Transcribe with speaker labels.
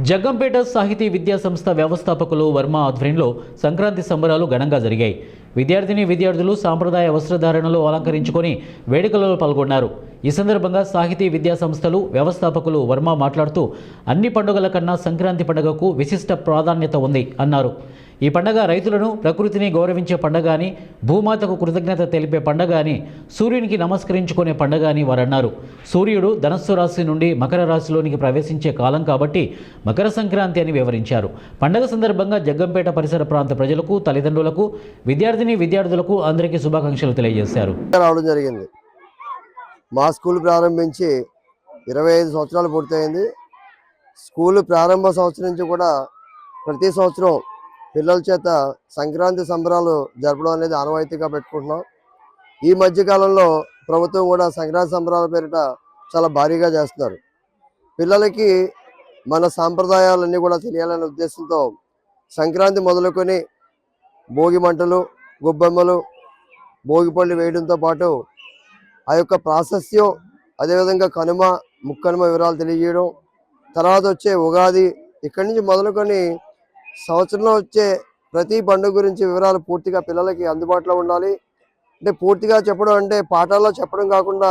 Speaker 1: జగ్గంపేట సాహితీ విద్యా సంస్థ వ్యవస్థాపకులు వర్మ ఆధ్వర్యంలో సంక్రాంతి సంబరాలు ఘనంగా జరిగాయి. విద్యార్థులు సాంప్రదాయ వస్త్రధారణలో అలంకరించుకొని వేడుకలలో పాల్గొన్నారు. ఈ సందర్భంగా సాహితీ విద్యా సంస్థలు వ్యవస్థాపకులు వర్మ మాట్లాడుతూ అన్ని పండుగల కన్నా సంక్రాంతి పండుగకు విశిష్ట ప్రాధాన్యత ఉంది అన్నారు. ఈ పండుగ రైతులను, ప్రకృతిని గౌరవించే పండుగ అని, భూమాతకు కృతజ్ఞత తెలిపే పండుగ అని, సూర్యునికి నమస్కరించుకునే పండుగ అని వారన్నారు. సూర్యుడు ధనస్సు రాశి నుండి మకర రాశిలోనికి ప్రవేశించే కాలం కాబట్టి మకర సంక్రాంతి అని వివరించారు. పండుగ సందర్భంగా జగ్గంపేట పరిసర ప్రాంత ప్రజలకు, తల్లిదండ్రులకు, విద్యార్థులకు అందరికీ శుభాకాంక్షలు తెలియజేశారు.
Speaker 2: రావడం జరిగింది. మా స్కూల్ ప్రారంభించి 25 సంవత్సరాలు పూర్తయింది. స్కూల్ ప్రారంభ సంవత్సరం నుంచి కూడా ప్రతి సంవత్సరం పిల్లల చేత సంక్రాంతి సంబరాలు జరపడం అనేది ఆనవాయితీగా పెట్టుకుంటున్నాం. ఈ మధ్యకాలంలో ప్రభుత్వం కూడా సంక్రాంతి సంబరాల పేరిట చాలా భారీగా చేస్తున్నారు. పిల్లలకి మన సాంప్రదాయాలన్నీ కూడా తెలియాలనే ఉద్దేశంతో సంక్రాంతి మొదలుకొని భోగి మంటలు, గొబ్బెమ్మలు, భోగిపళ్ళు వేయడంతో పాటు ఆ యొక్క ప్రాశస్త్యం, అదేవిధంగా కనుమ, ముక్కనుమ వివరాలు తెలియజేయడం, తర్వాత వచ్చే ఉగాది, ఇక్కడి నుంచి మొదలుకొని సంవత్సరంలో వచ్చే ప్రతి పండుగ గురించి వివరాలు పూర్తిగా పిల్లలకి అందుబాటులో ఉండాలి. అంటే పూర్తిగా చెప్పడం అంటే పాఠాల్లో చెప్పడం కాకుండా